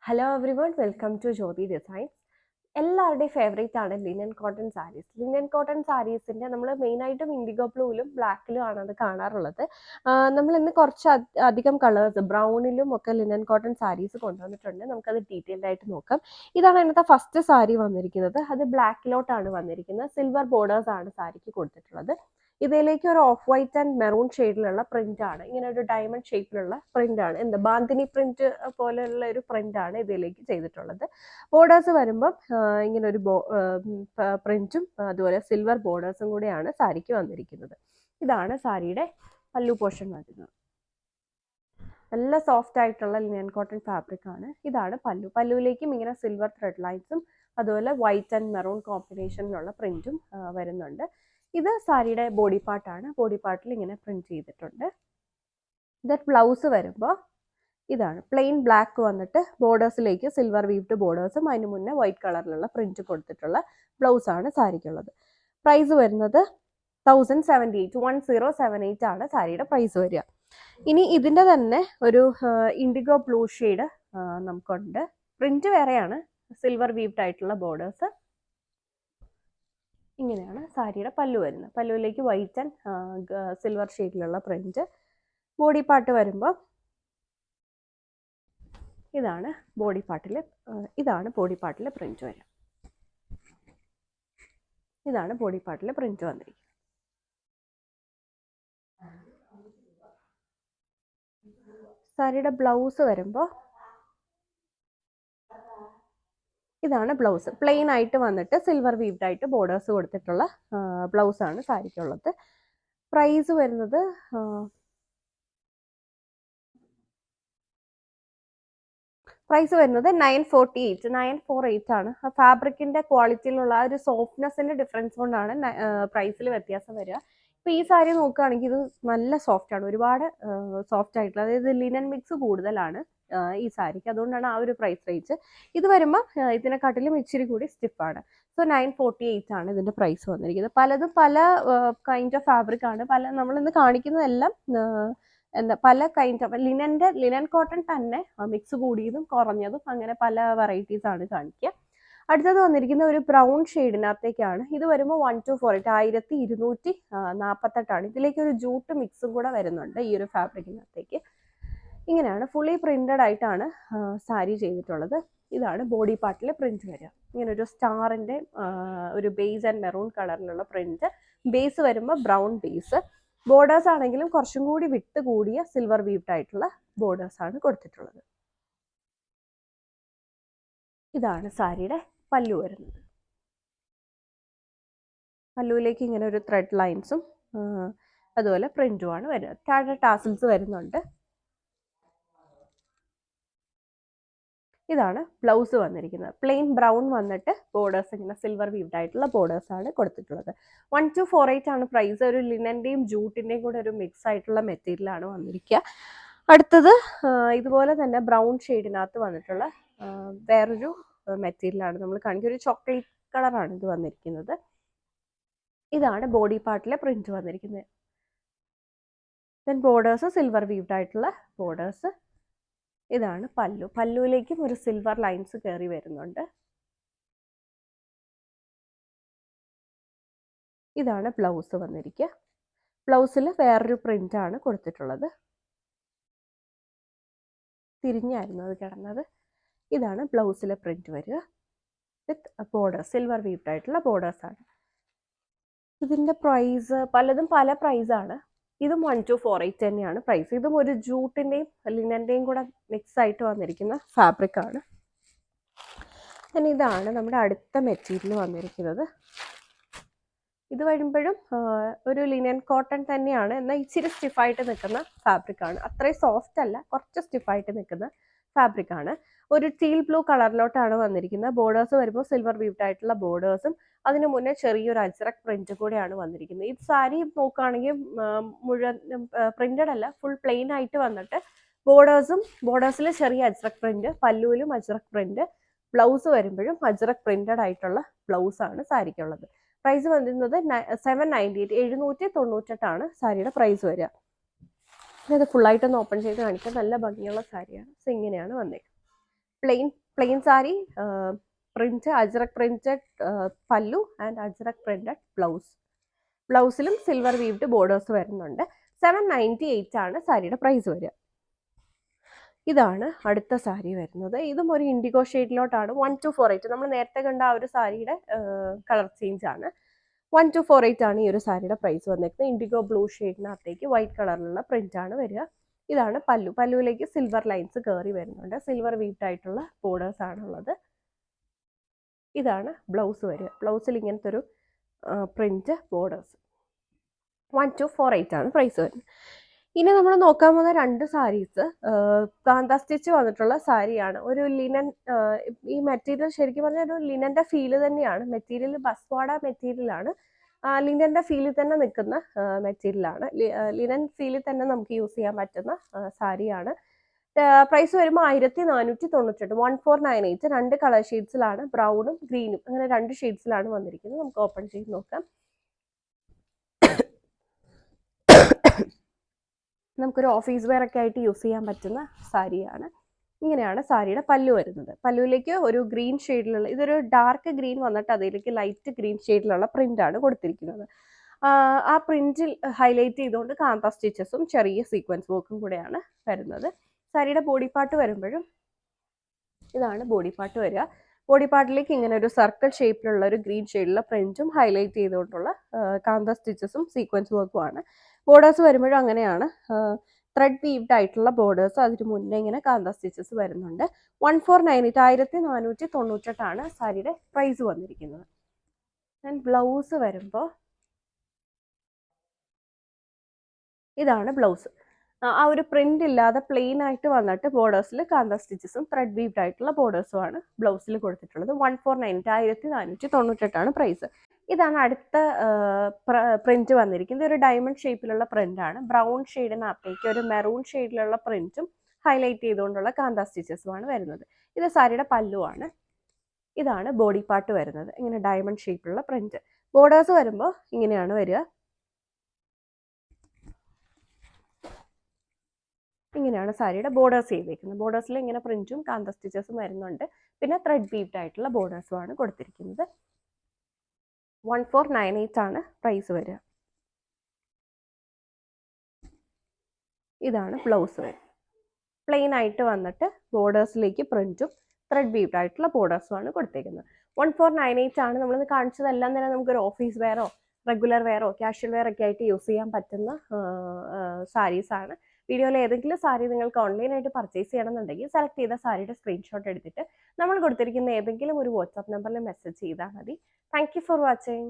Hello everyone, welcome to Jyoti designs. എല്ലാവരുടെയും favourite ആണ് linen cotton sarees. Linen cotton സാരീസിൻ്റെ നമ്മൾ മെയിനായിട്ടും ഇൻഡിഗോ ബ്ലൂവിലും ബ്ലാക്കിലും ആണ് അത് കാണാറുള്ളത്. നമ്മൾ ഇന്ന് കുറച്ച് അധികം കളേഴ്സ് ബ്രൗണിലും ഒക്കെ ലിനൻ കോട്ടൺ സാരീസ് കൊണ്ടുവന്നിട്ടുണ്ട്. നമുക്കത് ഡീറ്റെയിൽഡ് ആയിട്ട് നോക്കാം. ഇതാണ് ഇന്നത്തെ ഫസ്റ്റ് സാരി വന്നിരിക്കുന്നത്. അത് ബ്ലാക്കിലോട്ടാണ് വന്നിരിക്കുന്നത്. സിൽവർ ബോർഡേഴ്സ് ആണ് സാരിക്ക് കൊടുത്തിട്ടുള്ളത്. ഇതിലേക്ക് ഒരു ഓഫ് വൈറ്റ് ആൻഡ് മെറൂൺ ഷെയ്ഡിലുള്ള പ്രിന്റ് ആണ്. ഇങ്ങനെ ഒരു ഡയമണ്ട് ഷേപ്പിലുള്ള പ്രിന്റ് ആണ്. എന്താ ബാന്തിനി പ്രിന്റ് പോലെയുള്ള ഒരു പ്രിന്റ് ആണ് ഇതിലേക്ക് ചെയ്തിട്ടുള്ളത്. ബോർഡേഴ്സ് വരുമ്പോൾ ഇങ്ങനെ ഒരു പ്രിന്റും അതുപോലെ സിൽവർ ബോർഡേഴ്സും കൂടെയാണ് സാരിക്ക് വന്നിരിക്കുന്നത്. ഇതാണ് സാരിയുടെ പല്ലു പോർഷൻ വരുന്നത്. നല്ല സോഫ്റ്റ് ആയിട്ടുള്ള ലിനൻ കോട്ടൺ ഫാബ്രിക് ആണ്. ഇതാണ് പല്ലു. പല്ലുവിലേക്കും ഇങ്ങനെ സിൽവർ ത്രെഡ് ലൈൻസും അതുപോലെ വൈറ്റ് ആൻഡ് മെറൂൺ കോമ്പിനേഷനിലുള്ള പ്രിന്റും വരുന്നുണ്ട്. ഇത് സാരിയുടെ ബോഡി പാർട്ടാണ്. ബോഡി പാർട്ടിൽ ഇങ്ങനെ പ്രിന്റ് ചെയ്തിട്ടുണ്ട്. ഇത് ബ്ലൗസ് വരുമ്പോൾ ഇതാണ് പ്ലെയിൻ ബ്ലാക്ക് വന്നിട്ട് ബോർഡേഴ്സിലേക്ക് സിൽവർ വീവ്ഡ് ബോർഡേഴ്സും അതിന് മുന്നേ വൈറ്റ് കളറിലുള്ള പ്രിന്റ് കൊടുത്തിട്ടുള്ള ബ്ലൗസ് ആണ് സാരിക്കുള്ളത്. പ്രൈസ് വരുന്നത് 1078 ആണ് സാരിയുടെ പ്രൈസ് വരിക. ഇനി ഇതിൻ്റെ തന്നെ ഒരു ഇൻഡിഗോ ബ്ലൂ ഷെയ്ഡ് നമുക്കുണ്ട്. പ്രിന്റ് വേറെയാണ്. സിൽവർ വീവ്ഡ് ആയിട്ടുള്ള ബോർഡേഴ്സ്. ഇങ്ങനെയാണ് സാരിയുടെ പല്ലു വരുന്നത്. പല്ലുവിലേക്ക് വൈറ്റ് ആൻഡ് സിൽവർ ഷെയ്ഡിലുള്ള പ്രിന്റ്. ബോഡി പാർട്ട് വരുമ്പോൾ ഇതാണ് ബോഡി പാർട്ടിലെ പ്രിന്റ് വരിക. ഇതാണ് ബോഡി പാർട്ടിലെ പ്രിന്റ് വന്നിരിക്കുന്നത്. സാരിയുടെ ബ്ലൗസ് വരുമ്പോൾ ഇതാണ് ബ്ലൗസ്. പ്ലെയിൻ ആയിട്ട് വന്നിട്ട് സിൽവർ വീവ്ഡ് ആയിട്ട് ബോർഡേഴ്സ് കൊടുത്തിട്ടുള്ള ബ്ലൗസ് ആണ് സാരിക്കുള്ളത്. പ്രൈസ് വരുന്നത് 948 ആണ്. ഫാബ്രിക്കിന്റെ ക്വാളിറ്റിയിലുള്ള ആ ഒരു സോഫ്റ്റ്നെസ്സിന്റെ ഡിഫറൻസ് കൊണ്ടാണ് പ്രൈസിൽ വ്യത്യാസം വരിക. ഇപ്പൊ ഈ സാരി നോക്കുകയാണെങ്കിൽ ഇത് നല്ല സോഫ്റ്റ് ആണ്. ഒരുപാട് സോഫ്റ്റ് ആയിട്ടുള്ള, അതായത് ലിനൻ മിക്സ് കൂടുതലാണ് ഈ സാരിക്ക്. അതുകൊണ്ടാണ് ആ ഒരു പ്രൈസ് റേഞ്ച്. ഇത് വരുമ്പോൾ ഇതിനെക്കാട്ടിലും ഇച്ചിരി കൂടി സ്റ്റിഫാണ്. സോ 948 ആണ് ഇതിന്റെ പ്രൈസ് വന്നിരിക്കുന്നത്. പലതും പല കൈൻഡ് ഓഫ് ഫാബ്രിക് ആണ്. നമ്മളിന്ന് കാണിക്കുന്നതെല്ലാം എന്താ പല കൈൻഡ് ഓഫ് ലിനൻ കോട്ടൺ തന്നെ മിക്സ് കൂടിയതും കുറഞ്ഞതും അങ്ങനെ പല വെറൈറ്റീസ് ആണ് കാണിക്കുക. അടുത്തത് വന്നിരിക്കുന്ന ഒരു ബ്രൗൺ ഷെയ്ഡിനകത്തേക്കാണ്. ഇത് വരുമ്പോൾ 1248 1248 ഇതിലേക്ക് ഒരു ജൂട്ട് മിക്സും കൂടെ വരുന്നുണ്ട് ഈ ഒരു ഫാബ്രിക്കിനകത്തേക്ക്. ഇങ്ങനെയാണ് ഫുള്ളി പ്രിന്റഡ് ആയിട്ടാണ് സാരി ചെയ്തിട്ടുള്ളത്. ഇതാണ് ബോഡി പാർട്ടിലെ പ്രിന്റ് വരിക. ഇങ്ങനെ ഒരു സ്റ്റാറിന്റെ ഒരു ബേസ് ആൻഡ് മെറൂൺ കളറിലുള്ള പ്രിന്റ്. ബേസ് വരുമ്പോൾ ബ്രൗൺ ബേസ്. ബോർഡേഴ്സ് ആണെങ്കിലും കുറച്ചും കൂടി വിട്ട് കൂടിയ സിൽവർ വീവ്ഡ് ആയിട്ടുള്ള ബോർഡേഴ്സ് ആണ് കൊടുത്തിട്ടുള്ളത്. ഇതാണ് സാരിയുടെ പല്ലു വരുന്നത്. പല്ലുവിലേക്ക് ഇങ്ങനെ ഒരു ത്രെഡ് ലൈൻസും അതുപോലെ പ്രിന്റുമാണ് വരുന്നത്. താഴെ ടാസിൽസ് വരുന്നുണ്ട്. ഇതാണ് ബ്ലൗസ് വന്നിരിക്കുന്നത്. പ്ലെയിൻ ബ്രൗൺ വന്നിട്ട് ബോർഡേഴ്സ് ഇങ്ങനെ സിൽവർ വീവ്ഡ് ആയിട്ടുള്ള ബോർഡേഴ്സ് ആണ് കൊടുത്തിട്ടുള്ളത്. 1248 ആണ് പ്രൈസ്. ഒരു ലിനന്റെയും ജൂട്ടിന്റെയും കൂടെ ഒരു മിക്സ് ആയിട്ടുള്ള മെറ്റീരിയൽ ആണ് വന്നിരിക്കുക. അടുത്തത് ഇതുപോലെ തന്നെ ബ്രൗൺ ഷെയ്ഡിനകത്ത് വന്നിട്ടുള്ള വേറൊരു മെറ്റീരിയൽ ആണ് നമ്മൾ കാണിക്കുക. ഒരു ചോക്ലേറ്റ് കളറാണ് ഇത് വന്നിരിക്കുന്നത്. ഇതാണ് ബോഡി പാർട്ടിലെ പ്രിന്റ് വന്നിരിക്കുന്നത്. ദെൻ ബോർഡേഴ്സ് സിൽവർ വീവ്ഡ് ആയിട്ടുള്ള ബോർഡേഴ്സ്. ഇതാണ് പല്ലു. പല്ലുവിലേക്കും ഒരു സിൽവർ ലൈൻസ് കയറി വരുന്നുണ്ട്. ഇതാണ് ബ്ലൗസ് വന്നിരിക്കുക. ബ്ലൗസിൽ വേറൊരു പ്രിന്റ് ആണ് കൊടുത്തിട്ടുള്ളത്. തിരിഞ്ഞായിരുന്നു അത് കിടന്നത്. ഇതാണ് ബ്ലൗസിലെ പ്രിന്റ് വരിക വിത്ത് ബോർഡേഴ്സ്. സിൽവർ വീവ്ഡ് ആയിട്ടുള്ള ബോർഡേഴ്സ് ആണ്. ഇതിന്റെ പ്രൈസ് പലതും പല പ്രൈസാണ്. ഇതും 1248 തന്നെയാണ് പ്രൈസ്. ഇതും ഒരു ജൂട്ടിന്റെയും ലിനന്റെയും കൂടെ മിക്സ് ആയിട്ട് വന്നിരിക്കുന്ന ഫാബ്രിക് ആണ്. പിന്നെ ഇതാണ് നമ്മുടെ അടുത്ത മെറ്റീരിയൽ വന്നിരിക്കുന്നത്. ഇത് വരുമ്പോഴും ഒരു ലിനൻ കോട്ടൺ തന്നെയാണ്, എന്നാൽ ഇച്ചിരി സ്റ്റിഫായിട്ട് നിൽക്കുന്ന ഫാബ്രിക് ആണ്. അത്രയും സോഫ്റ്റ് അല്ല, കുറച്ച് സ്റ്റിഫായിട്ട് നിൽക്കുന്ന ഫാബ്രിക് ആണ്. ഒരു ടീൽ ബ്ലൂ കളറിലോട്ടാണ് വന്നിരിക്കുന്നത്. ബോർഡേഴ്സ് വരുമ്പോൾ സിൽവർ വീവ്ഡ് ആയിട്ടുള്ള ബോർഡേഴ്സും അതിന് മുന്നേ ചെറിയൊരു അജ്രക് പ്രിന്റ് കൂടെയാണ് വന്നിരിക്കുന്നത്. ഈ സാരി നോക്കുകയാണെങ്കിൽ മുഴുവൻ പ്രിന്റഡ് അല്ല, ഫുൾ പ്ലെയിൻ ആയിട്ട് വന്നിട്ട് ബോർഡേഴ്സിൽ ചെറിയ അജ്രക് പ്രിന്റ്, പല്ലുവിലും അജ്രക് പ്രിന്റ്, ബ്ലൗസ് വരുമ്പോഴും അജ്രക് പ്രിന്റഡ് ആയിട്ടുള്ള ബ്ലൗസ് ആണ് സാരിക്കുള്ളത്. പ്രൈസ് വന്നിരുന്നത് 798 ആണ് സാരിയുടെ പ്രൈസ് വരിക. ഇത് ഫുള്ളായിട്ടൊന്ന് ഓപ്പൺ ചെയ്ത് കാണിക്കാം. നല്ല ഭംഗിയുള്ള സാരിയാണ്. സോ ഇങ്ങനെയാണ് വന്നേക്കുന്നത്. Plain sari, print ajrakh printed pallu and ajrakh printed ബ്ലൗസിലും സിൽവർ വീവ്ഡ് ബോർഡേഴ്സ് വരുന്നുണ്ട്. 798 ആണ് സാരിയുടെ പ്രൈസ് വരിക. ഇതാണ് അടുത്ത സാരി വരുന്നത്. ഇതും ഒരു ഇൻഡിഗോ ഷെയ്ഡിലോട്ടാണ്. 1248 നമ്മൾ നേരത്തെ കണ്ട ആ ഒരു സാരിയുടെ കളർ ചേഞ്ച് ആണ്. 1248 ആണ് ഈ ഒരു സാരിയുടെ പ്രൈസ് വന്നിരിക്കുന്നത്. ഇൻഡിഗോ ബ്ലൂ ഷെയ്ഡിനകത്തേക്ക് വൈറ്റ് കളറിലുള്ള പ്രിന്റ് ആണ് വരിക. ഇതാണ് പല്ലുവിലേക്ക് സിൽവർ ലൈൻസ് കയറി വരുന്നുണ്ട്. സിൽവർ വീവ്ഡ് ആയിട്ടുള്ള ബോർഡേഴ്സ് ആണുള്ളത്. ഇതാണ് ബ്ലൗസ് വരിക. ബ്ലൗസിൽ ഇങ്ങനത്തെ ഒരു പ്രിന്റ് ബോർഡേഴ്സ്. 1248 ആണ് പ്രൈസ് വരുന്നത്. ഇനി നമ്മൾ നോക്കാൻ പോകുന്ന 2 സാരീസ് കാന്ത സ്റ്റിച്ച് വന്നിട്ടുള്ള സാരിയാണ്. ഒരു ലിനൻ, ഈ മെറ്റീരിയൽ ശരിക്കും പറഞ്ഞാൽ ഒരു ലിനന്റെ ഫീല് തന്നെയാണ്. മെറ്റീരിയൽ ബസ്വാഡ മെറ്റീരിയലാണ്. ലിനന്റെ ഫീലിൽ തന്നെ നിൽക്കുന്ന മെറ്റീരിയലാണ്. ലിനൻ ഫീലിൽ തന്നെ നമുക്ക് യൂസ് ചെയ്യാൻ പറ്റുന്ന സാരിയാണ്. പ്രൈസ് വരുമ്പോൾ 1498, 1498. 2 കളർ ഷെയ്ഡ്സിലാണ്, ബ്രൗണും ഗ്രീനും, അങ്ങനെ 2 ഷെയ്ഡ്സിലാണ് വന്നിരിക്കുന്നത്. നമുക്ക് ഓപ്പൺ ചെയ്ത് നോക്കാം. നമുക്കൊരു ഓഫീസ് വെയർ ഒക്കെ ആയിട്ട് യൂസ് ചെയ്യാൻ പറ്റുന്ന സാരിയാണ്. ഇങ്ങനെയാണ് സാരിയുടെ പല്ലു വരുന്നത്. പല്ലുവിലേക്ക് ഒരു ഗ്രീൻ ഷെയ്ഡിലുള്ള, ഇതൊരു ഡാർക്ക് ഗ്രീൻ വന്നിട്ട് അതിലേക്ക് ലൈറ്റ് ഗ്രീൻ ഷെയ്ഡിലുള്ള പ്രിന്റ് ആണ് കൊടുത്തിരിക്കുന്നത്. ആ പ്രിന്റിൽ ഹൈലൈറ്റ് ചെയ്തുകൊണ്ട് കാന്ത സ്റ്റിച്ചസും ചെറിയ സീക്വൻസ് വർക്കും കൂടെയാണ് വരുന്നത്. സാരിയുടെ ബോഡി പാർട്ട് വരുമ്പോഴും ഇതാണ് ബോഡി പാർട്ട് വരിക. ബോഡി പാർട്ടിലേക്ക് ഇങ്ങനെ ഒരു സർക്കിൾ ഷേപ്പിലുള്ള ഒരു ഗ്രീൻ ഷെയ്ഡിലുള്ള പ്രിന്റും ഹൈലൈറ്റ് ചെയ്തുകൊണ്ടുള്ള കാന്ത സ്റ്റിച്ചസും സീക്വൻസ് വർക്കും ആണ്. ബോർഡേഴ്സ് വരുമ്പോഴും അങ്ങനെയാണ്. ത്രെഡ് വീവ്ഡ് ആയിട്ടുള്ള ബോർഡേഴ്സ്, അതിന് മുന്നേ ഇങ്ങനെ കാന്ത സ്റ്റിച്ചസ് വരുന്നുണ്ട്. 1498, 1498 ആണ് സാരിയുടെ പ്രൈസ് വന്നിരിക്കുന്നത്. ആൻഡ് ബ്ലൗസ് വരുമ്പോൾ ഇതാണ് ബ്ലൗസ്. ആ ഒരു പ്രിന്റ് ഇല്ലാതെ പ്ലെയിൻ ആയിട്ട് വന്നിട്ട് ബോർഡേഴ്സിൽ കാന്ത സ്റ്റിച്ചസും ത്രെഡ് വീവ്ഡ് ആയിട്ടുള്ള ബോർഡേഴ്സും ആണ് ബ്ലൗസിൽ കൊടുത്തിട്ടുള്ളത്. 1498, 1498 ആണ് പ്രൈസ്. ഇതാണ് അടുത്ത പ്രിന്റ് വന്നിരിക്കുന്നത്. ഒരു ഡയമണ്ട് ഷേപ്പിലുള്ള പ്രിന്റ് ആണ്. ബ്രൗൺ ഷെയ്ഡിനകത്തേക്ക് ഒരു മെറൂൺ ഷെയ്ഡിലുള്ള പ്രിന്റും ഹൈലൈറ്റ് ചെയ്തുകൊണ്ടുള്ള കാന്ത സ്റ്റിച്ചസും ആണ് വരുന്നത്. ഇത് സാരിയുടെ പല്ലുവാണ്. ഇതാണ് ബോഡി പാർട്ട് വരുന്നത്. ഇങ്ങനെ ഡയമണ്ട് ഷേപ്പിലുള്ള പ്രിന്റ്. ബോർഡേഴ്സ് വരുമ്പോൾ ഇങ്ങനെയാണ് വരിക. ഇങ്ങനെയാണ് സാരിയുടെ ബോർഡേഴ്സ് ചെയ്തേക്കുന്നത്. ബോർഡേഴ്സിൽ ഇങ്ങനെ പ്രിന്റും കാന്ത സ്റ്റിച്ചസും വരുന്നുണ്ട്. പിന്നെ ത്രെഡ് വീവ്ഡ് ആയിട്ടുള്ള ബോർഡേഴ്സും ആണ് കൊടുത്തിരിക്കുന്നത്. 1498 ആണ് പ്രൈസ് വരിക. ഇതാണ് ബ്ലൗസ് വരിക. പ്ലെയിൻ ആയിട്ട് വന്നിട്ട് ബോർഡേഴ്സിലേക്ക് പ്രിന്റും ത്രെഡ് വീവ്ഡ് ആയിട്ടുള്ള ബോർഡേഴ്സും ആണ് കൊടുത്തേക്കുന്നത്. 1498 ആണ്. നമ്മളിത് കാണിച്ചതെല്ലാം തന്നെ നമുക്കൊരു ഓഫീസ് വെയറോ റെഗുലർ വെയറോ കാഷ്വൽ വെയർ ഒക്കെ ആയിട്ട് യൂസ് ചെയ്യാൻ പറ്റുന്ന സാരീസ് ആണ്. വീഡിയോയിൽ ഏതെങ്കിലും സാരി നിങ്ങൾക്ക് ഓൺലൈനായിട്ട് പർച്ചേസ് ചെയ്യണമെന്നുണ്ടെങ്കിൽ സെലക്ട് ചെയ്ത സാരിയുടെ സ്ക്രീൻഷോട്ട് എടുത്തിട്ട് നമ്മൾ കൊടുത്തിരിക്കുന്ന ഏതെങ്കിലും ഒരു വാട്സാപ്പ് നമ്പറിൽ മെസ്സേജ് ചെയ്താൽ മതി. Thank you for watching.